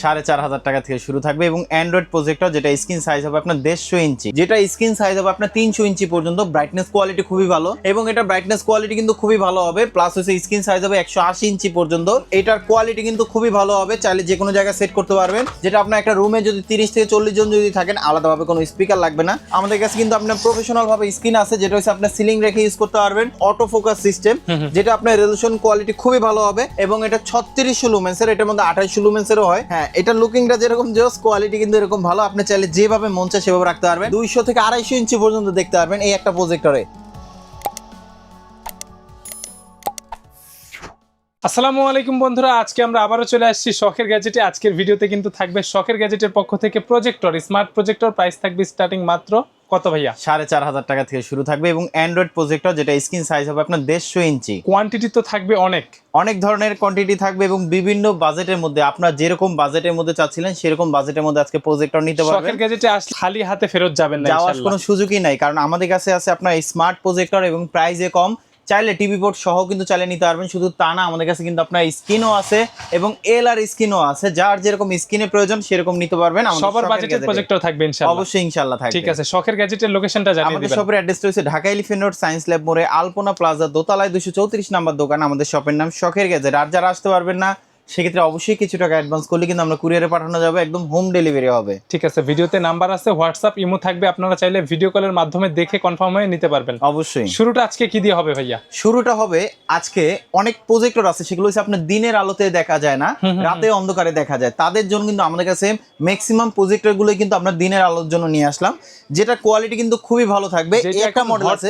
4,500 টাকা থেকে শুরু থাকবে এবং অ্যান্ড্রয়েড প্রজেক্টর যেটা স্ক্রিন সাইজ হবে আপনার 150 ইঞ্চি, যেটা স্ক্রিন সাইজ হবে আপনার 300 ইঞ্চি পর্যন্ত। ব্রাইটনেস কোয়ালিটি খুবই ভালো এবং এটা ব্রাইটনেস কোয়ালিটি কিন্তু খুবই ভালো হবে। প্লাস হচ্ছে স্ক্রিন সাইজ হবে 180 ইঞ্চি পর্যন্ত। এটার কোয়ালিটি কিন্তু খুবই ভালো হবে, চাইলে যে কোনো জায়গায় সেট করতে পারবেন। যেটা আপনার একটা রুমে যদি 30 থেকে 40 জন যদি থাকেন, আলাদাভাবে কোনো স্পিকার লাগবে না। আমাদের কাছে কিন্তু আপনার প্রফেশনাল ভাবে স্ক্রিন আছে, যেটা হচ্ছে আপনার সিলিং রেখে ইউজ করতে পারবেন। অটো ফোকাস সিস্টেম, যেটা আপনার রেজোলিউশন কোয়ালিটি খুবই ভালো হবে এবং এটা 3600 লুমেন্সের, এটার মধ্যে 2800 লুমেন্সেরও হয়। হ্যাঁ, এটা লুকিংটা যেরকম জোস, কোয়ালিটি কিন্তু এরকম ভালো। আপনি চাইলে যেভাবে মন চায় সেভাবে রাখতে পারবেন। 200 থেকে 250 ইঞ্চি পর্যন্ত দেখতে পারবেন এই একটা প্রজেক্টরে। আসসালামু আলাইকুম বন্ধুরা, আজকে আমরা আবারও চলে আসছি শখের গ্যাজেটে। আজকের ভিডিওতে কিন্তু থাকবে শখের গ্যাজেটের পক্ষ থেকে প্রজেক্টর, স্মার্ট প্রজেক্টর। প্রাইস থাকবে স্টার্টিং মাত্র কত ভাইয়া? 4,500 টাকা থেকে শুরু থাকবে এবং অ্যান্ড্রয়েড প্রজেক্টর যেটা স্ক্রিন সাইজ হবে আপনার 150 ইঞ্চি। কোয়ান্টিটি তো থাকবে অনেক ধরনের কোয়ান্টিটি থাকবে এবং বিভিন্ন বাজেটের মধ্যে, আপনার যেরকম বাজেটের মধ্যে চাচ্ছিলেন সেরকম বাজেটের মধ্যে আজকে প্রজেক্টর নিতে পারবেন। শখের গ্যাজেটে আসলে খালি হাতে ফেরত যাবেন না, যাওয়ার কোনো সুযোগই নাই, কারণ আমাদের কাছে আছে আপনার স্মার্ট প্রজেক্টর এবং প্রাইসে কম। চাইলে টিভি পোর্ট সহ কিন্তু চালিয়ে নিতে পারবেন। শুধু তা না, আমাদের কাছে কিন্তু আপনার স্ক্রিনও আছে এবং এলআর স্ক্রিনও আছে। যার যেরকম স্ক্রিনের প্রয়োজন সেরকম নিতে পারবেন। সবার বাজেটের প্রজেক্টর থাকবে ইনশাআল্লাহ। অবশ্যই ইনশাআল্লাহ থাকবে। ঠিক আছে, শখের গ্যাজেটের লোকেশনটা জানিয়ে দিবেন। আমাদের শপের অ্যাড্রেসটা হচ্ছে Dhaka elephant road, science lab মোড়ে, আলপনা প্লাজা দোতলায় 234 নাম্বার দোকান। আমাদের শপের নাম শখের গ্যাজেট। আর যারা আসতে পারবেন না, সেক্ষেত্রে অবশ্যই কিছু টাকা অ্যাডভান্স করলে কিন্তু আমরা কুরিয়ারে পাঠানো যাবে, একদম হোম ডেলিভারি হবে। ঠিক আছে, ভিডিওতে নাম্বার আছে, হোয়াটসঅ্যাপ ইমো থাকবে, আপনারা চাইলে ভিডিও কলের মাধ্যমে দেখে কনফার্ম হয়ে নিতে পারবেন। অবশ্যই। শুরুটা আজকে কি দিয়ে হবে ভাইয়া? শুরুটা হবে আজকে, অনেক প্রজেক্টর আছে সেগুলো হচ্ছে আপনার দিনের আলোতে দেখা যায় না, রাতে অন্ধকারে দেখা যায়। তাদের জন্য কিন্তু আমাদের কাছে ম্যাক্সিমাম প্রজেক্টর গুলো কিন্তু আমরা দিনের আলোর জন্য নিয়ে আসলাম, যেটা কোয়ালিটি কিন্তু খুবই ভালো থাকবে। একটা মডেল আছে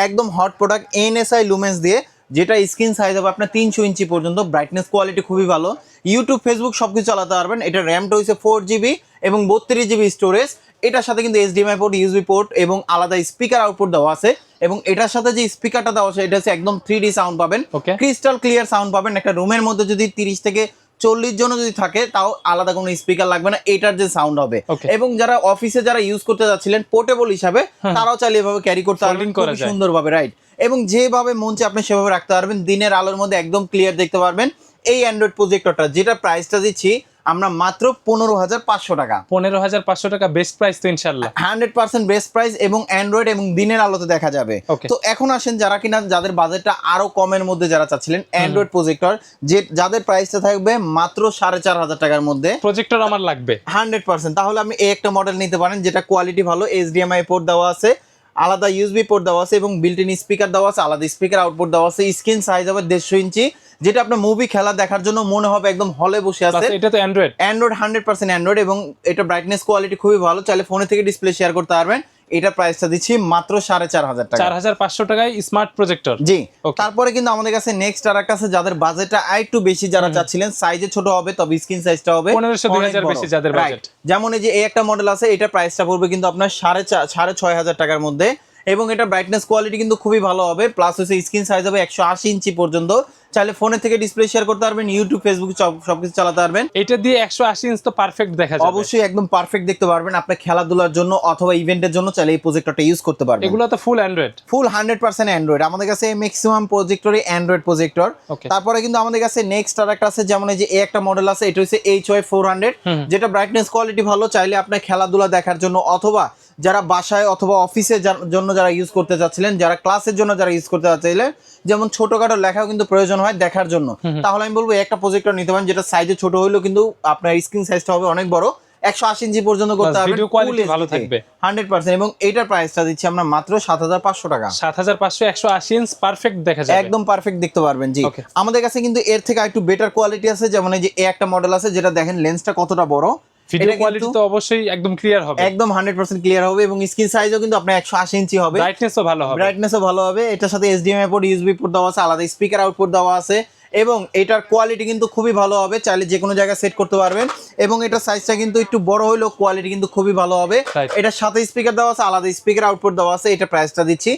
একদম হট প্রোডাক্ট এনএসআই লুমেন্স দিয়ে, যেটা স্ক্রিন সাইজ হবে আপনার 300 ইঞ্চি পর্যন্ত। ব্রাইটনেস কোয়ালিটি খুবই ভালো, ইউটিউব ফেসবুক সবকিছু চালাতে পারবেন। এটা র্যামটা হচ্ছে 4GB এবং 32GB স্টোরেজ। এটার সাথে কিন্তু HDMI পোর্ট, ইউএসবি পোর্ট এবং আলাদা স্পিকার আউটপুট দেওয়া আছে। এবং এটার সাথে যে স্পিকারটা দেওয়া আছে এটা হচ্ছে একদম 3D সাউন্ড পাবেন, ক্রিস্টাল ক্লিয়ার সাউন্ড পাবেন। একটা রুমের মধ্যে যদি 30 থেকে 40 জন যদি থাকে, তাও আলাদা কোনো স্পিকার লাগবে না, এটার যে সাউন্ড হবে। এবং যারা অফিসে যারা ইউজ করতে যাচ্ছিলেন পোর্টেবল হিসাবে, তারাও চাইলে এভাবে ক্যারি করতে পারবেন খুব সুন্দরভাবে, রাইট। এবং যেভাবে মন চায় আপনি সেভাবে রাখতে পারবেন। দিনের আলোর মধ্যে একদম ক্লিয়ার দেখতে পারবেন। এই অ্যান্ড্রয়েড প্রজেক্টরটা যেটা প্রাইসটা দিচ্ছি আমরা মাত্র 15,500 টাকা। 15,500 টাকা বেস্ট প্রাইস তো ইনশাআল্লাহ, 100% বেস্ট প্রাইস এবং অ্যান্ড্রয়েড এবং দিনের আলোতে দেখা যাবে। তো এখন আসেন যারা কিনা যাদের বাজেটটা আরো কমের মধ্যে যারা চাচ্ছিলেন অ্যান্ড্রয়েড প্রজেক্টর, যে যাদের প্রাইসটা থাকবে মাত্র 4,500 টাকার মধ্যে প্রজেক্টর আমার লাগবে 100%, তাহলে আপনি এই একটা মডেল নিতে পারেন, যেটা কোয়ালিটি ভালো। HDMI পোর্ট দেওয়া আছে, আলাদা ইউএসবি পোর্ট দেওয়া আছে এবং বিল্ট ইন স্পিকার দেওয়া আছে, আলাদা স্পিকার আউটপুট দেওয়া আছে। স্ক্রিন সাইজ হবে 150 ইঞ্চি, যেটা আপনার মুভি খেলা দেখার জন্য মনে হবে একদম হলে বসে আছে। এটা তো অ্যান্ড্রয়েড 100% অ্যান্ড্রয়েড এবং এটা ব্রাইটনেস কোয়ালিটি খুবই ভালো, চাইলে ফোনে থেকে ডিসপ্লে শেয়ার করতে পারবেন। এটা প্রাইসটা দিচ্ছি মাত্র 4,500 টাকা, 4,500 টাকায় স্মার্ট প্রজেক্টর। জি। তারপরে কিন্তু আমাদের কাছে নেক্সট আর একটা আছে, যাদের বাজেটটা একটু বেশি, যারা চাচ্ছিলেন সাইজে ছোট হবে তবে স্ক্রিন সাইজটা হবে 1500-2000 বেশি যাদের বাজেট। যেমন এই যে এই একটা মডেল আছে, এটা প্রাইসটা পড়বে কিন্তু আপনার 6,500 টাকার মধ্যে এবং এটা ব্রাইটনেস কোয়ালিটি কিন্তু খুবই ভালো হবে। প্লাস হচ্ছে স্ক্রিন সাইজ হবে 180 ইঞ্চি পর্যন্ত, চাইলে ফোনে থেকে ডিসপ্লে শেয়ার করতে পারবেন, ইউটিউব ফেসবুক সবকিছু চালাতে পারবেন। এটা দিয়ে 180 ইঞ্চ তো পারফেক্ট দেখা যাবে, অবশ্যই একদম পারফেক্ট দেখতে পারবেন। আপনি খেলাধুলার জন্য অথবা ইভেন্টের জন্য চাইলে এই প্রজেক্টরটা ইউজ করতে পারবেন। এগুলো তো ফুল অ্যান্ড্রয়েড, ফুল 100% অ্যান্ড্রয়েড। আমাদের কাছে ম্যাক্সিমাম প্রজেক্টরই অ্যান্ড্রয়েড প্রজেক্টর। তারপরে কিন্তু আমাদের কাছে নেক্সট আর একটা আছে, যেমন এই যে একটা মডেল আছে, এটা হচ্ছে HY400, যেটা ব্রাইটনেস কোয়ালিটি ভালো। চাইলে আপনার খেলাধুলা দেখার জন্য অথবা যারা বাসায় অথবা অফিসের জন্য যারা ইউজ করতে চাচ্ছিলেন, যারা ক্লাসের জন্য যারা ইউজ করতে চাচ্ছিলেন, যেমন ছোটখাটো লেখাও কিন্তু প্রয়োজন হয় দেখার জন্য, তাহলে আমি বলবো একটা প্রজেক্টর নিতে পারেন, যেটা সাইজে ছোট হইলেও কিন্তু আপনার স্ক্রিন সাইজটা হবে অনেক বড়, 180 ইঞ্চি পর্যন্ত করতে পারবেন, ভিডিও কোয়ালিটি ভালো থাকবে 100%। এবং এটার প্রাইসটা দিচ্ছি আমরা মাত্র 7,500 টাকা। 7,500 180 ইঞ্চ পারফেক্ট দেখা যাবে, একদম পারফেক্ট দেখতে পারবেন, জি। আমাদের কাছে কিন্তু এর থেকে একটু বেটার কোয়ালিটি আছে, যেমন এই যে একটা মডেল আছে, যেটা দেখেন লেন্সটা কতটা বড়, ভিডিও কোয়ালিটি তো অবশ্যই একদম ক্লিয়ার হবে, একদম 100% ক্লিয়ার হবে এবং স্ক্রিন সাইজও কিন্তু আপনার 180 ইঞ্চি হবে, ব্রাইটনেসও ভালো হবে। এটার সাথে HDMI পোর্ট, ইউএসবি পোর্ট দেওয়া আছে, আলাদা স্পিকার আউটপুট দেওয়া আছে এবং এটার কোয়ালিটি কিন্তু খুবই ভালো হবে, চাইলে যে কোনো জায়গায় সেট করতে পারবেন। এবং এটার সাইজটা কিন্তু একটু বড় হইলেও কোয়ালিটি কিন্তু খুবই ভালো হবে। এটার সাথে স্পিকার দেওয়া আছে, আলাদা স্পিকার আউটপুট দেওয়া আছে। এটা প্রাইসটা দিচ্ছি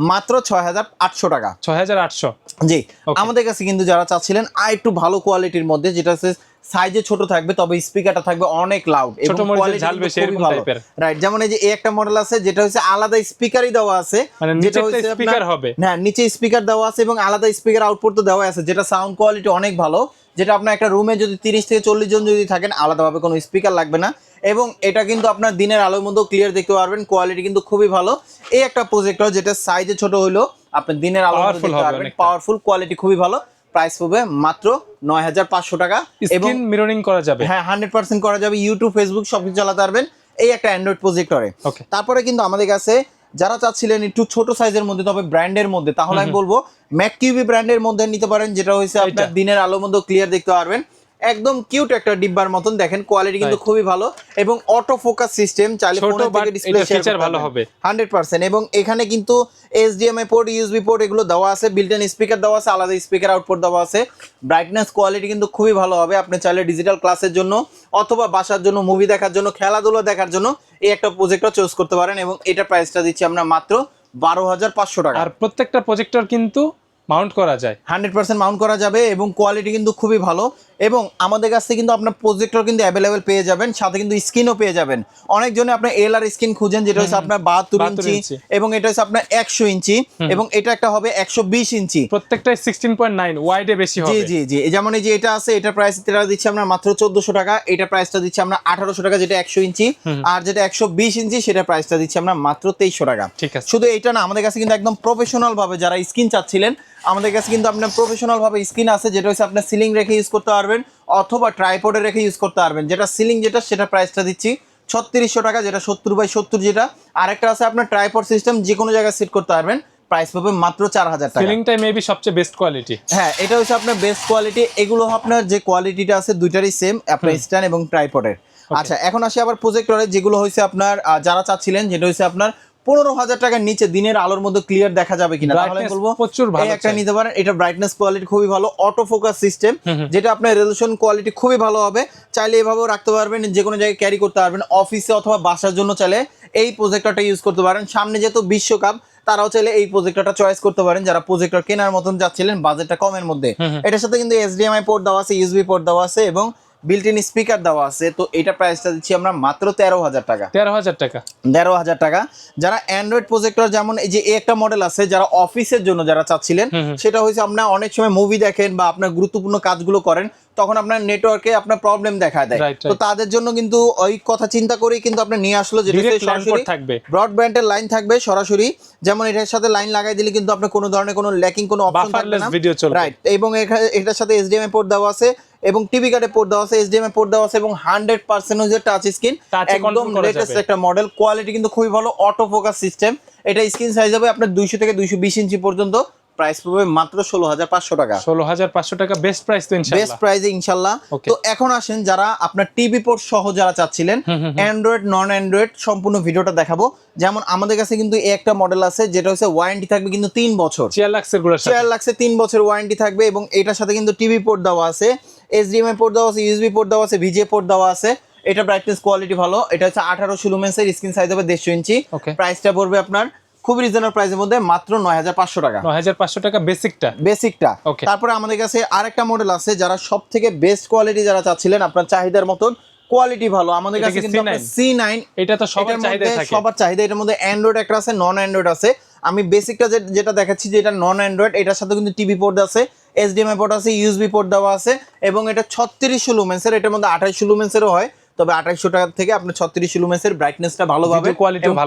মাত্র 6,800 টাকা, 6,800, জি। আমাদের কাছে কিন্তু যারা চাচ্ছিলেন আর একটু ভালো কোয়ালিটির মধ্যে, যেটা হচ্ছে সাইজে ছোট থাকবে, তবে স্পিকারটা থাকবে অনেক লাউড এবং ছোট মরিচের কোয়ালিটি ঝাল বেশি এরকম টাইপের। রাইট, যেমন এই যে এই একটা মডেল আছে যেটা হচ্ছে আলাদা স্পিকারই দেওয়া আছে, মানে যেটা নিচেরটা হচ্ছে স্পিকার হবে। হ্যাঁ, নিচে স্পিকার দেওয়া আছে এবং আলাদা স্পিকার আউটপুট তো দেওয়া আছে, যেটা সাউন্ড কোয়ালিটি অনেক ভালো, যেটা আপনার একটা রুমে যদি 30 থেকে 40 জন যদি থাকেন আলাদাভাবে কোনো স্পিকার লাগবে না। এবং এটা কিন্তু আপনার দিনের আলোর মধ্যেও ক্লিয়ার দেখতে পারবেন, কোয়ালিটি কিন্তু খুবই ভালো। এই একটা প্রজেক্টর যেটা সাইজে ছোট হইলো আপনার দিনের আলোর মধ্যে দেখতে পারবেন, পাওয়ারফুল, কোয়ালিটি খুবই ভালো। প্রাইস পড়বে মাত্র 9500 টাকা এবং স্ক্রিন মিররিং করা যাবে। হ্যাঁ 100% করা যাবে, ইউটিউব ফেসবুক সবকিছু চালাতে পারবেন এই একটা অ্যান্ড্রয়েড প্রজেক্টরে। ওকে, তারপরে কিন্তু আমাদের কাছে যারা চাচ্ছিলেন একটু ছোট সাইজের মধ্যে তবে ব্র্যান্ডের মধ্যে, তাহলে আমি বলবো ম্যাককিউবি ব্র্যান্ডের মধ্যে নিতে পারেন, যেটা হচ্ছে আপনার দিনের আলোর মধ্যে ক্লিয়ার দেখতে পারবেন, একদম কিউট একটা ডিব্বার মতন, দেখেন কোয়ালিটি কিন্তু খুবই ভালো এবং অটো ফোকাস সিস্টেম, চাইলে ফোনের থেকে ডিসপ্লে শেয়ার ফিচার ভালো হবে 100%। এবং এখানে কিন্তু HDMI পোর্ট, ইউএসবি পোর্ট এগুলো দেওয়া আছে, বিল্ট ইন স্পিকার দেওয়া আছে, আলাদা স্পিকার আউটপুট দেওয়া আছে। ব্রাইটনেস কোয়ালিটি কিন্তু খুবই ভালো হবে, আপনি চাইলে ডিজিটাল ক্লাসের জন্য অথবা বাসার জন্য, মুভি দেখার জন্য, খেলাধুলা দেখার জন্য এই একটা প্রজেক্টর চুজ করতে পারেন এবং এটা প্রাইসটা দিচ্ছি আমরা মাত্র 12,500 টাকা। আর প্রত্যেকটা প্রজেক্টর কিন্তু মাউন্ট করা যায়, 100% মাউন্ট করা যাবে এবং কোয়ালিটি কিন্তু খুবই ভালো। এবং আমাদের কাছ থেকে কিন্তু আপনার প্রজেক্টর কিন্তু অ্যাভেলেবেল পেয়ে যাবেন, সাথে কিন্তু স্ক্রিনও পেয়ে যাবেন। অনেকজনে আপনার এলআর স্ক্রিন খুঁজেন, যেটা হচ্ছে আপনার 72 ইঞ্চি এবং এটা হচ্ছে আপনার 100 ইঞ্চি এবং এটা একটা হবে 120 ইঞ্চি, প্রত্যেকটাই 16.9 ওয়াইডে বেশি হবে। জি জি জি, যেমন এই যে এটা আছে, এটা প্রাইস এটা দিচ্ছি আমরা মাত্র 1400 টাকা, এটা প্রাইসটা দিচ্ছি আমরা 1800 টাকা যেটা 100 ইঞ্চি, আর যেটা 120 ইঞ্চি সেটা প্রাইসটা দিচ্ছি আমরা মাত্র 2300 টাকা। ঠিক আছে, শুধু এটা না, আমাদের কাছে কিন্তু একদম প্রফেশনাল ভাবে যারা স্ক্রিন চাচ্ছিলেন, আমাদের কাছে কিন্তু আপনার প্রফেশনাল ভাবে স্ক্রিন আছে, যেটা হচ্ছে আপনার সিলিং রেখে ইউজ করতে পারবেন অথবা ট্রাইপডে রেখে ইউজ করতে পারবেন। যেটা সিলিং যেটা সেটা প্রাইসটা দিচ্ছি 3600 টাকা, যেটা 70x70 যেটা। আরেকটা আছে আপনার ট্রাইপড সিস্টেম, যে কোনো জায়গায় সেট করতে পারবেন, প্রাইস পাবে মাত্র 4000 টাকা। সিলিংটাই মেবি সবচেয়ে বেস্ট কোয়ালিটি। হ্যাঁ, এটা হচ্ছে আপনার বেস্ট কোয়ালিটি। এগুলো আপনার যে কোয়ালিটিটা আছে দুইটারই সেম, আপনার স্ট্যান্ড এবং ট্রাইপডের। আচ্ছা, এখন আসি আবার প্রজেক্টরে, যেগুলো হয়েছে আপনার যারা চাচ্ছিলেন, যেটা হচ্ছে আপনার 15,000 টাকার নিচে দিনের আলোর মধ্যে ক্লিয়ার দেখা যাবে কিনা, তাহলে বলবো প্রচুর ভালো একটা নিতে পারেন। এটা ব্রাইটনেস কোয়ালিটি খুবই ভালো, অটো ফোকাস সিস্টেম, যেটা আপনার রেজোলিউশন কোয়ালিটি খুবই ভালো হবে, চাইলে এভাবেও রাখতে পারবেন, যে কোনো জায়গায় ক্যারি করতে পারবেন, অফিসে অথবা বাসার জন্য চাইলে এই প্রজেক্টরটা ইউজ করতে পারেন। সামনে যেহেতু বিশ্বকাপ, তারাও চাইলে এই প্রজেক্টরটা চয়েস করতে পারেন, যারা প্রজেক্টর কেনার মতন যাচ্ছিলেন বাজেটটা কমের মধ্যে। এটার সাথে কিন্তু HDMI পোর্ট দেওয়া আছে, ইউএসবি পোর্ট দেওয়া আছে এবং বিল্ট ইন স্পিকার দেওয়া আছে। তো এটা প্রাইসটা দিচ্ছি আমরা মাত্র 13,000 টাকা। 13,000 টাকা, 13,000 টাকা। যারা অ্যান্ড্রয়েড প্রজেক্টর, যেমন এই যে একটা মডেল আছে, যারা অফিসের জন্য যারা চাচ্ছিলেন, সেটা হচ্ছে আপনার অনেক সময় মুভি দেখেন বা আপনার গুরুত্বপূর্ণ কাজগুলো করেন, তখন আপনার নেটওয়ার্কে আপনার প্রবলেম দেখা দেয়। তো তাদের জন্য কিন্তু ওই কথা চিন্তা করেই কিন্তু আপনি নিয়ে আসলো, যেটা সরাসরি থাকবে, ব্রডব্যান্ডের লাইন থাকবে সরাসরি, যেমন এটার সাথে লাইন লাগাই দিলে কিন্তু আপনার কোনো ধরনের কোনো ল্যাকিং কোনো অপশন থাকবে না, রাইট। এবং এটার সাথে HDMI পোর্ট দেওয়া আছে এবং টিভি কার্ডে পোর্ট দেওয়া আছে, HDMI পোর্ট দেওয়া আছে এবং 100% হচ্ছে টাচ স্ক্রিন, একদম লেটেস্ট একটা মডেল। কোয়ালিটি কিন্তু খুবই ভালো, অটো ফোকাস সিস্টেম। এটা স্ক্রিন সাইজ হবে আপনার 200 থেকে 220 ইঞ্চি পর্যন্ত। প্রাইস পড়বে মাত্র 16,500 টাকা। 16,500 টাকা, বেস্ট প্রাইস তো ইনশাআল্লাহ, বেস্ট প্রাইসে ইনশাআল্লাহ। তো এখন আসেন, যারা আপনার টিভি পোর্ট সহ যারা চাচ্ছিলেন, অ্যান্ড্রয়েড নন অ্যান্ড্রয়েড সম্পূর্ণ ভিডিওটা দেখাবো। যেমন আমাদের কাছে কিন্তু এই একটা মডেল আছে, যেটা হচ্ছে ওয়ারেন্টি থাকবে কিন্তু 3 বছর, 4 লাখের 3 বছর ওয়ারেন্টি থাকবে এবং এটার সাথে কিন্তু টিভি পোর্ট দেওয়া আছে, HDMI পোর্ট দেওয়া আছে, ইউএসবি পোর্ট দেওয়া আছে, VGA পোর্ট দেওয়া আছে। এটা ব্রাইটনেস কোয়ালিটি ভালো, এটা হচ্ছে 1800 লুমেন্সের, স্ক্রিন সাইজ হবে 150 ইঞ্চি। প্রাইসটা পড়বে আপনার খুব রিজনেবল প্রাইসের মধ্যে মাত্র 9,500 টাকা। 9,500 টাকা বেসিকটা। তারপরে আমাদের কাছে আরেকটা মডেল আছে, যারা সব থেকে বেস্ট কোয়ালিটি যারা চাচ্ছিলেন, আপনার চাহিদার মতন কোয়ালিটি ভালো, আমাদের কাছে কিন্তু C9, এটা তো সবার চাহিদা থাকে, সবার চাহিদা। এটার মধ্যে অ্যান্ড্রয়েড একটা আছে, নন অ্যান্ড্রয়েড আছে। আমি বেসিকটা যেটা দেখাচ্ছি, যে এটা নন অ্যান্ড্রয়েড, এটার সাথে কিন্তু টিভি পোর্ট আছে, HDMI পোর্ট আছে, ইউএসবি পোর্ট দেওয়া আছে এবং এটা 3600 লুমেন্সের, এটার মধ্যে 2800 লুমেন্সেরও হয়, তবে 2800 টাকা থেকে আপনি 3600 লুমেন্সের ব্রাইটনেসটা ভালো পাবেন,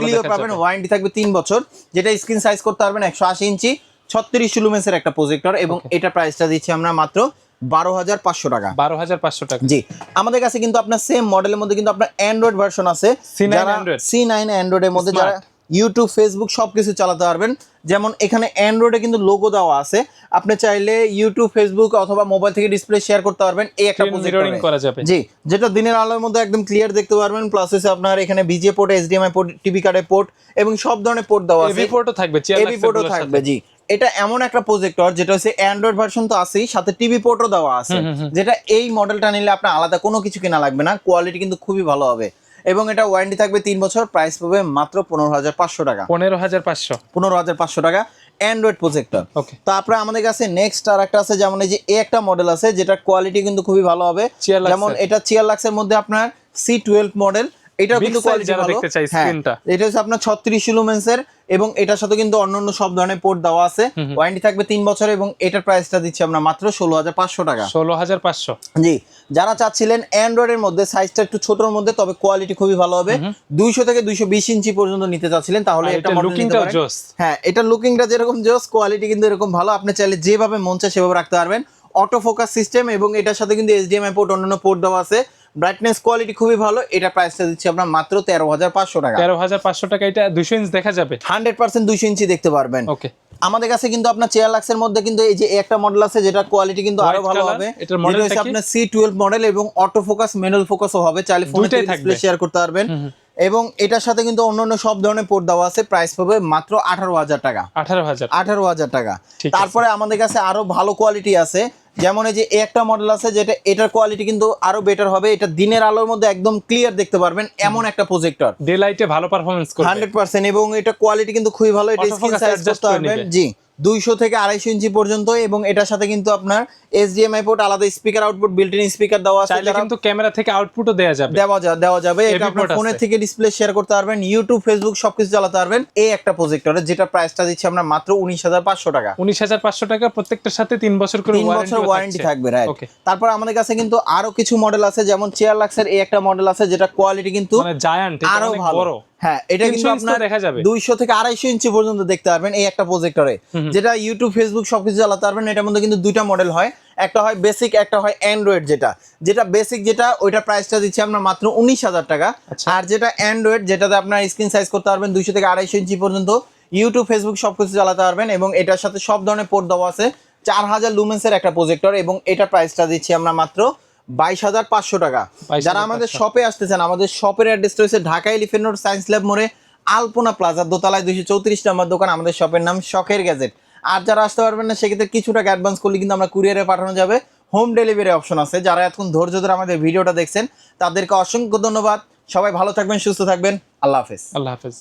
ক্লিয়ার পাবেন, ওয়ারেন্টি থাকবে 3 বছর, যেটা স্ক্রিন সাইজ করতে পারবেন 180 ইঞ্চি, 3600 লুমেন্সের একটা প্রজেক্টর এবং এটা প্রাইসটা দিচ্ছি আমরা মাত্র 12,500 টাকা। 12,500 টাকা, জি। আমাদের কাছে কিন্তু আপনার সেম মডেলের মধ্যে কিন্তু আপনার অ্যান্ড্রয়েড ভার্সন আছে, C9 অ্যান্ড্রয়েডের মধ্যে, যারা ইউটিউব ফেসবুক সবকিছু চালাতে পারবেন। যেমন এখানে অ্যান্ড্রয়েডে কিন্তু লোগো দেওয়া আছে, আপনি চাইলে ইউটিউব ফেসবুক অথবা মোবাইল থেকে ডিসপ্লে শেয়ার করতে পারবেন এই একটা মিররিং করা যাবে, জি, যেটা দিনের আলোর মধ্যে একদম ক্লিয়ার দেখতে পারবেন। প্লাস হচ্ছে আপনার এখানে VGA port, HDMI port, TV কার্ডের পোর্ট এবং সব ধরনের পোর্ট দেওয়া আছে, এভি পোর্টও থাকবে, এভি পোর্টও থাকবে। জি, এটা এমন একটা প্রজেক্টর যেটা হচ্ছে অ্যান্ড্রয়েড ভার্সন তো আছেই, সাথে টিভি পোর্টও দেওয়া আছে, যেটা এই মডেলটা নিলে আপনার আলাদা কোনো কিছু কেনা লাগবে না, কোয়ালিটি কিন্তু খুবই ভালো হবে এবং এটা ওয়ারেন্টি থাকবে 3 বছর। প্রাইস পাবে মাত্র 15,500 টাকা। 15,500 টাকা। Android projector. ওকে, তারপরে আমাদের কাছে নেক্সট আর একটা আছে, যেমন এই যে এই একটা মডেল আছে যেটার কোয়ালিটি কিন্তু খুবই ভালো হবে। Cheerlux যেমন এর। এটা চিয়ারলাক্সের মধ্যে আপনার C12 মডেল, এটাও Big কিন্তু size কোয়ালিটি যারা ভালো। দেখতে চাই হ্যাঁ, স্ক্রিনটা। এটা হচ্ছে আপনার 36 লুমেন্সের এবং এটার সাথে কিন্তু অন্যান্য সব ধরনের পোর্ট দেওয়া আছে। ওয়ারেন্টি থাকবে 3 বছর এবং এটার প্রাইসটা দিচ্ছি আমরা মাত্র 16,500 টাকা। 16,500। জি, যারা চাচ্ছিলেন অ্যান্ড্রয়েডের মধ্যে সাইজটা একটু ছোটর মধ্যে তবে কোয়ালিটি খুবই ভালো হবে, 200 থেকে 220 ইঞ্চি পর্যন্ত নিতে চাচ্ছিলেন তাহলে আর এটা এটা মডেল নিতে লুকিংটাও পারেন। জোস। হ্যাঁ, এটা লুকিংটা যেরকম জোস, কোয়ালিটি কিন্তু এরকম ভালো, আপনি চাইলে যেভাবে মন চায় সেভাবে রাখতে পারবেন। অটো ফোকাস সিস্টেম এবং এটার সাথে কিন্তু HDMI পোর্ট অন্যান্য পোর্ট দেওয়া আছে। ব্রাইটনেস কোয়ালিটি খুবই ভালো। এটা প্রাইসটা দিচ্ছি আমরা মাত্র 13,500 টাকা। 13,500 টাকা। এটা 200 ইঞ্চ দেখা যাবে? 100% 200 ইঞ্চি দেখতে পারবেন। ওকে, আমাদের কাছে কিন্তু আপনার চিয়ারলাক্সের মধ্যে কিন্তু এই যে একটা মডেল আছে যেটা কোয়ালিটি কিন্তু আরো White ভালো color, হবে। এটার যেটা মডেলটা হচ্ছে কি? আপনার C12 মডেল এবং অটো ফোকাস ম্যানুয়াল ফোকাসও হবে, চাইলে ফোনে দুইটাই ডিসপ্লে থাকবে। শেয়ার করতে পারবেন। এবং এটার সাথে কিন্তু অন্যান্য সব ধরনের পোর্ট দেওয়া আছে। প্রাইস পাবে মাত্র 18,000 টাকা। 18,000। 18,000 টাকা। ঠিক আছে। তারপরে আমাদের কাছে আরো ভালো কোয়ালিটি আছে, যেমন এই যে এই একটা মডেল আছে যেটা এটার কোয়ালিটি কিন্তু আরো বেটার হবে। এটা দিনের আলোর মধ্যে একদম ক্লিয়ার দেখতে পারবেন এমন একটা প্রজেক্টর, ডে লাইটে ভালো পারফরম্যান্স করবে 100%। এবং এটা কোয়ালিটি কিন্তু খুবই ভালো। এটা Autofocus স্ক্রিন সাইজ adjust করতে করে পারবেন, নিবে। জি, 200 থেকে 250 ইঞ্চি পর্যন্ত। এবং এটার সাথে কিন্তু আপনার HDMI পোর্ট, আলাদা speaker output, built in speaker দেওয়া আছে। চাইলে কিন্তু ক্যামেরা থেকে আউটপুটও দেয়া যাবে। দেওয়া যাবে। এটা AV আপনার port ফোনে আছে। থেকে ডিসপ্লে শেয়ার করতে পারবেন, ইউটিউব ফেসবুক সবকিছু চালাতে পারবেন এই একটা প্রজেক্টরে, যেটা প্রাইসটা দিচ্ছি আমরা মাত্র 19,500 টাকা। 19,500 টাকা। প্রত্যেকটার সাথে 3 বছর করে 3 বছর ওয়ারেন্টি থাকবে, রাইট। ওকে, তারপর আমাদের কাছে কিন্তু আরো কিছু মডেল আছে, যেমন চিয়ারলাক্সের এই একটা মডেল আছে যেটা কোয়ালিটি কিন্তু মানে জায়ান্ট, এটা আরো অনেক ভালো। বড়। হ্যাঁ, এটা 300 কিন্তু ইঞ্চ তো আপনার দেখা যাবে। 200 থেকে 250 ইঞ্চি পর্যন্ত দেখতে পারবেন এই একটা প্রজেক্টরে, যেটা ইউটিউব ফেসবুক সবকিছু চালাতে পারবেন। এটার মধ্যে কিন্তু দুইটা মডেল হয়, একটা হয় বেসিক, একটা হয় অ্যান্ড্রয়েড। যেটা বেসিক যেটা ওইটা প্রাইসটা দিচ্ছি আমরা মাত্র 19,000 টাকা। আচ্ছা। আর যেটা অ্যান্ড্রয়েড যেটাতে আপনার স্ক্রিন সাইজ করতে পারবেন 200 থেকে 250 ইঞ্চি পর্যন্ত, ইউটিউব ফেসবুক সবকিছু চালাতে পারবেন এবং এটার সাথে সব ধরনের পোর্ট দেওয়া আছে। 4000 লুমেন্সের একটা প্রজেক্টর এবং এটা প্রাইসটা দিচ্ছি আমরা মাত্র 22,500 টাকা। 22,500 যারা আমাদের শপে আসতেছেন, আমাদের শপের অ্যাড্রেসটা হচ্ছে Dhaka elephant road science lab মোড়ে আলপনা প্লাজা দোতলায় 234 নম্বর দোকান। আমাদের শপের নাম শখের গ্যাজেট। আর যারা আসতে পারবেন না সেক্ষেত্রে কিছু টাকা অ্যাডভান্স করলে কিন্তু আমরা কুরিয়ারে পাঠানো যাবে, হোম ডেলিভারি অপশন আছে। যারা এখন ধৈর্য ধরে আমাদের ভিডিওটা দেখছেন তাদেরকে অসংখ্য ধন্যবাদ। সবাই ভালো থাকবেন, সুস্থ থাকবেন। আল্লাহ হাফেজ। আল্লাহ হাফেজ।